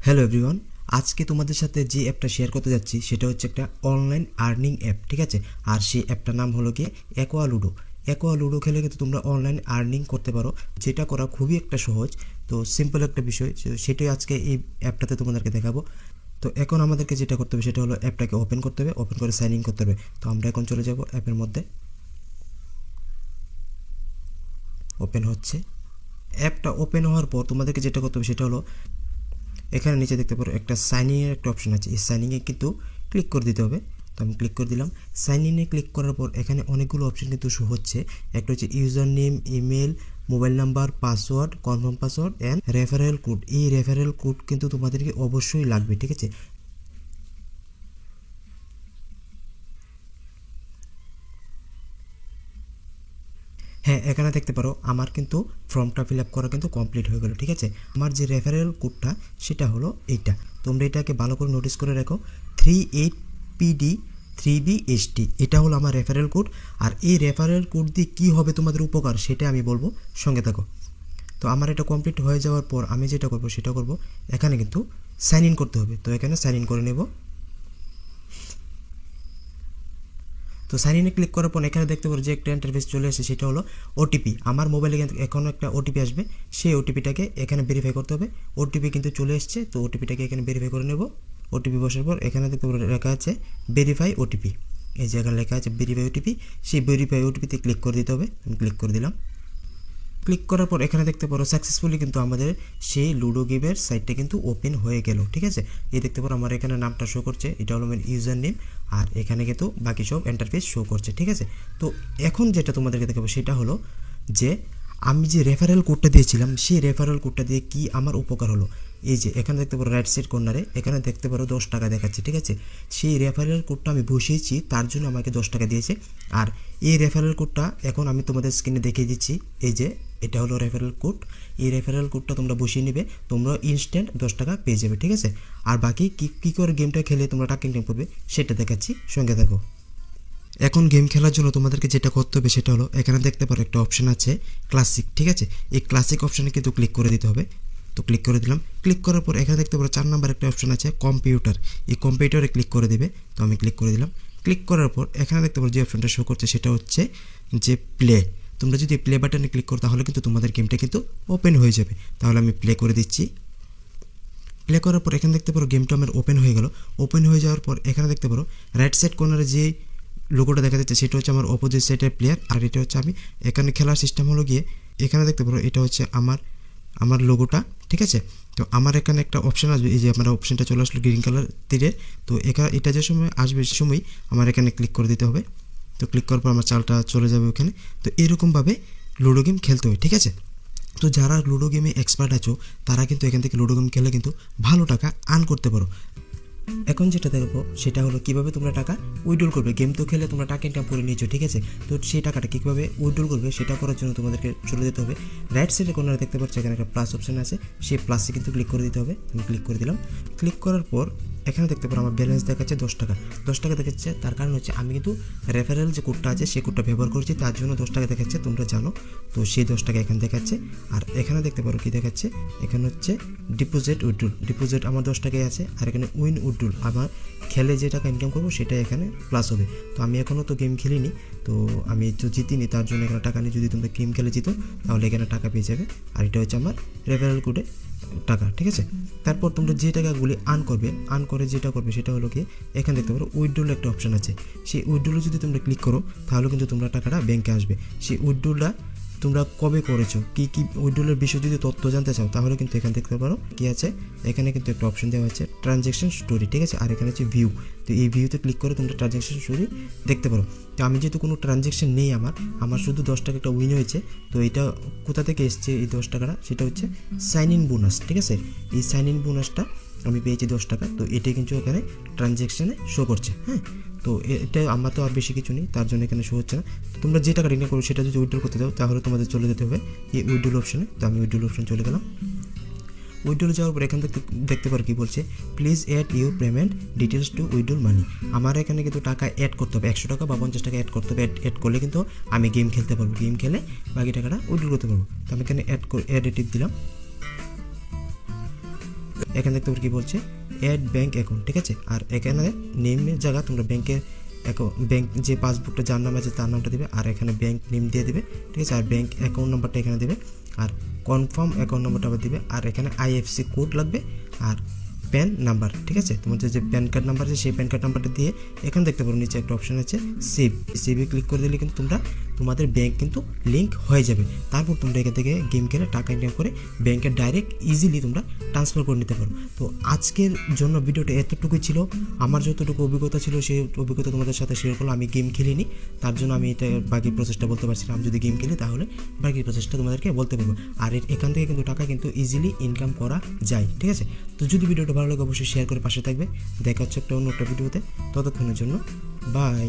Hello everyone, আজকে তোমাদের সাথে যে অ্যাপটা শেয়ার করতে যাচ্ছি সেটা হচ্ছে একটা অনলাইন আর্নিং অ্যাপ, ঠিক আছে। আর সেই অ্যাপটার নাম হলো গিয়ে অ্যাকোয়া লুডো। অ্যাকোয়া লুডো খেলে কিন্তু তোমরা অনলাইন আর্নিং করতে পারো, যেটা করা খুবই একটা সহজ। তো সিম্পল একটা বিষয়, সেটাই আজকে এই অ্যাপটাতে তোমাদেরকে দেখাবো। তো এখন আমাদেরকে যেটা করতে হবে সেটা হলো অ্যাপটাকে ওপেন করতে হবে, ওপেন করে সাইন ইন করতে হবে। তো আমরা এখন চলে যাব অ্যাপের মধ্যে। ওপেন হচ্ছে। অ্যাপটা ওপেন হওয়ার পর তোমাদেরকে যেটা করতে হবে সেটা হলো এখানে নিচে দেখতে পারো একটা সাইন ইনের একটা অপশন আছে, এই সাইন ইনে কিন্তু ক্লিক করে দিতে হবে। তো আমি ক্লিক করে দিলাম। সাইন ইনে ক্লিক করার পর এখানে অনেকগুলো অপশন কিন্তু শো হচ্ছে। একটা হচ্ছে user name, email, mobile number, password, confirm password and referral code. এই রেফারেল কোড কিন্তু তোমাদেরকে অবশ্যই লাগবে, ঠিক আছে। হ্যাঁ, এখানে দেখতে পারো আমার কিন্তু ফর্মটা ফিল আপ করা কিন্তু কমপ্লিট হয়ে গেল, ঠিক আছে। আমার যে রেফারেল কোডটা সেটা হলো এইটা। তোমরা এটাকে ভালো করে নোটিস করে রাখো, 38PD3BST। এটা হলো আমার রেফারেল কোড। আর এই রেফারেল কোড দিয়ে কী হবে তোমাদের উপকার সেটা আমি বলবো, সঙ্গে থাকো। তো আমার এটা কমপ্লিট হয়ে যাওয়ার পর আমি যেটা করবো সেটা করবো, এখানে কিন্তু সাইন ইন করতে হবে। তো এখানে সাইন ইন করে নেব। তো সাইন ইনে ক্লিক করার পর এখানে দেখতে পারো যে একটা ইন্টারফেস চলে আসে, সেটা হলো ওটিপি। আমার মোবাইলে কিন্তু এখনও একটা ওটিপি আসবে, সেই ওটিপিটাকে এখানে ভেরিফাই করতে হবে। ওটিপি কিন্তু চলে এসছে, তো ওটিপিটাকে এখানে ভেরিফাই করে নেব। ওটিপি বসার পর এখানে দেখতে পারো লেখা আছে ভেরিফাই ওটিপি। এই জায়গায় লেখা আছে ভেরিফাই ওটিপি, সেই ভেরিফাই ওটিপিতে ক্লিক করে দিতে হবে। আমি ক্লিক করে দিলাম। ক্লিক করার পর এখানে দেখতে পারো সাকসেসফুলি কিন্তু আমাদের সেই লুডো গেমের সাইটটা কিন্তু ওপেন হয়ে গেল, ঠিক আছে। এই দেখতে পারো আমার এখানে নামটা শো করছে, এটা হলো আমার ইউজার নেম। আর এখানে কিন্তু বাকি সব ইন্টারফেস শো করছে, ঠিক আছে। তো এখন যেটা তোমাদেরকে দেখাবো সেটা হলো যে আমি যে রেফারেল কোডটা দিয়েছিলাম সেই রেফারেল কোডটা দিয়ে কি আমার উপকার হলো। এই যে এখানে দেখতে পারো রাইট সাইড কর্নারে এখানে দেখতে পারো 10 টাকা দেখাচ্ছে, ঠিক আছে। সেই রেফারেল কোডটা আমি বসিয়েছি, তার জন্য আমাকে 10 টাকা দিয়েছে। আর এই রেফারেল কোডটা এখন আমি তোমাদের স্ক্রিনে দেখিয়ে দিচ্ছি। এই যে এটা হলো রেফারেল কোড। এই রেফারেল কোডটা তোমরা বসিয়ে নেবে, তোমরা ইনস্ট্যান্ট 10 টাকা পেয়ে যাবে, ঠিক আছে। আর বাকি কী করে গেমটা খেলে তোমরা টাকা ইনকাম করবে সেটা দেখাচ্ছি, সঙ্গে থাকো। এখন গেম খেলার জন্য তোমাদেরকে যেটা করতে হবে সেটা হলো এখানে দেখতে পারো একটা অপশন আছে ক্লাসিক, ঠিক আছে। এই ক্লাসিক অপশানে কিন্তু ক্লিক করে দিতে হবে। তো ক্লিক করে দিলাম। ক্লিক করার পর এখানে দেখতে পারো 4 নাম্বার একটা অপশন আছে কম্পিউটার। এই কম্পিউটারে ক্লিক করে দেবে। তো আমি ক্লিক করে দিলাম। ক্লিক করার পর এখানে দেখতে পারো যে অপশনটা শো করছে সেটা হচ্ছে যে প্লে। তোমরা যদি প্লে বাটনে ক্লিক করো তাহলে কিন্তু তোমাদের গেমটা কিন্তু ওপেন হয়ে যাবে। তাহলে আমি প্লে করে দিচ্ছি। প্লে করার পর এখানে দেখতে পারো গেমটা আমার ওপেন হয়ে গেল। ওপেন হয়ে যাওয়ার পর এখানে দেখতে পারো রাইট সাইড কর্নারে যে লোগোটা দেখা যাচ্ছে সেটা হচ্ছে আমার অপোজিট সাইডের প্লেয়ার। আর এটা হচ্ছে আমি এখানে খেলার সিস্টেম হলো গিয়ে এখানে দেখতে পারো এটা হচ্ছে আমার লোগোটা, ঠিক আছে। তো আমার এখানে একটা অপশান আসবে, এই যে আমার অপশানটা চলে আসলো গ্রিন কালার তীরে। তো এটা যে সময় আসবে সে সময় আমার এখানে ক্লিক করে দিতে হবে। তো ক্লিক করার পর আমার চালটা চলে যাবে ওখানে। তো এরকমভাবে লুডো গেম খেলতে হয়, ঠিক আছে। তো যারা লুডো গেমে এক্সপার্ট আছো তারা কিন্তু এখান থেকে লুডো গেম খেলে কিন্তু ভালো টাকা আর্ন করতে পারো। এখন যেটা দেখবো সেটা হলো কীভাবে তোমরা টাকা উইথড্রল করবে। গেম তো খেলে তোমরা টাকা ইনকাম করে নিয়েছো, ঠিক আছে। তো সেই টাকাটা কীভাবে উইথড্রল করবে সেটা করার জন্য তোমাদেরকে চলে যেতে হবে রাইট সাইডে কোনারে দেখতে পাচ্ছ এখানে একটা প্লাস অপশান আছে, সেই প্লাসে কিন্তু ক্লিক করে দিতে হবে। আমি ক্লিক করে দিলাম। ক্লিক করার পর এখানে দেখতে পারো আমার ব্যালেন্স দেখাচ্ছে 10 টাকা। 10 টাকা দেখাচ্ছে, তার কারণ হচ্ছে আমি কিন্তু রেফারেল যে কোডটা আছে সেই কোডটা ব্যবহার করছি, তার জন্য 10 টাকা দেখাচ্ছে, তোমরা জানো। তো সেই 10 টাকা এখানে দেখাচ্ছে। আর এখানে দেখতে পারো কি দেখাচ্ছে, এখানে হচ্ছে ডিপোজিট উইথড্রল। ডিপোজিট আমার 10 টাকাই আছে। আর এখানে উইন উইথড্রল আমার খেলে যে টাকা ইনকাম করবো সেটা এখানে প্লাস হবে। তো আমি এখনও তো গেম খেলিনি, তো আমি তো জিতিনি, তার জন্য এখানে টাকা নেই। যদি তোমরা গেম খেলে জিতো তাহলে এখানে টাকা পেয়ে যাবে। আর এটা হচ্ছে আমার রেফারেল কোডে টাকা, ঠিক আছে। তারপর তোমরা যে টাকাগুলি আর্ন করে যেটা করবে সেটা হলো কি এখানে দেখতে পারো উইথড্রল একটা অপশান আছে। সেই উইথড্রলে যদি তোমরা ক্লিক করো তাহলে কিন্তু তোমরা টাকাটা ব্যাংকে আসবে। সেই উইথড্রলটা তোমরা কবে করেছো, কী উইথড্রলের বিষয়ে যদি তথ্য জানতে চাও তাহলে কিন্তু এখানে দেখতে পারো কী আছে, এখানে কিন্তু একটা অপশন দেওয়া আছে ট্রানজ্যাকশন স্টোরি, ঠিক আছে। আর এখানে হচ্ছে ভিউ। তো এই ভিউতে ক্লিক করে তোমরা ট্রানজ্যাকশন স্টোরি দেখতে পারো। তো আমি যেহেতু কোনো ট্রানজ্যাকশন নেই, আমার শুধু 10 টাকা একটা উইন হয়েছে। তো এটা কোথা থেকে এসছে এই 10 টাকাটা, সেটা হচ্ছে সাইন ইন বোনাস, ঠিক আছে। এই সাইন ইন বোনাসটা আমি পেয়েছি 10 টাকা। তো এটাই কিন্তু এখানে ট্রানজ্যাকশানে শো করছে, হ্যাঁ। তো এটা আমার তো আর বেশি কিছু নেই, তার জন্য এখানে শো হচ্ছে না। তোমরা যে টাকা ইনকাম করো সেটা যদি উইথড্রল করতে দাও তাহলে তোমাদের চলে যেতে হবে এই উইথড্রল অপশানে। তো আমি উইথড্রল অপশানে চলে গেলাম। উইথড্রল যাওয়ার পর এখান থেকে দেখতে পারো কী বলছে, please add your payment details to withdrawal money. আমার এখানে কিন্তু টাকা অ্যাড করতে হবে, 100 টাকা বা 50 টাকা অ্যাড করতে হবে। অ্যাড করলে কিন্তু আমি গেম খেলতে পারবো, গেম খেলে বাকি টাকাটা উইথড্রল করতে পারবো। তো আমি এখানে অ্যাড এ টিপ দিলাম। এখানে দেখতে পারো কি বলছে অ্যাড ব্যাঙ্ক অ্যাকাউন্ট, ঠিক আছে। আর এখানে নেমের জায়গা তোমরা ব্যাংকের ব্যাংক যে পাসবুকটা যার নাম আছে তার নামটা দেবে, আর এখানে ব্যাংক নেম দিয়ে দেবে, ঠিক আছে। আর ব্যাংক অ্যাকাউন্ট নাম্বারটা এখানে দেবে, আর কনফার্ম অ্যাকাউন্ট নাম্বারটা আবার দিবে, আর এখানে আইএফসি কোড লাগবে, আর প্যান নাম্বার, ঠিক আছে। তোমাদের যে প্যান কার্ড নাম্বার আছে সেই প্যান কার্ড নাম্বারটা দিয়ে এখানে দেখতে পারো নিচে একটা অপশন আছে সেভে ক্লিক করে দিলে কিন্তু তোমাদের ব্যাংক কিন্তু লিঙ্ক হয়ে যাবে। তারপর তোমরা এখান থেকে গেম খেলে টাকা ইনকাম করে ব্যাংকে ডাইরেক্ট ইজিলি তোমরা ট্রান্সফার করে নিতে পারো। তো আজকের জন্য ভিডিওটা এতটুকুই ছিল। আমার যতটুকু অভিজ্ঞতা ছিল সেই অভিজ্ঞতা তোমাদের সাথে শেয়ার করলাম। আমি গেম খেলিনি, তার জন্য আমি এটা বাকি প্রসেসটা বলতে পারছি না। আমি যদি গেম খেলি তাহলে বাকি প্রসেসটা তোমাদেরকে বলতে পারবো। আর এখান থেকে কিন্তু টাকা কিন্তু ইজিলি ইনকাম করা যায়, ঠিক আছে। তো যদি ভিডিওটা ভালো লাগে অবশ্যই শেয়ার করে পাশে থাকবে। দেখা হচ্ছে একটা অন্য একটা ভিডিওতে, ততক্ষণের জন্য বাই।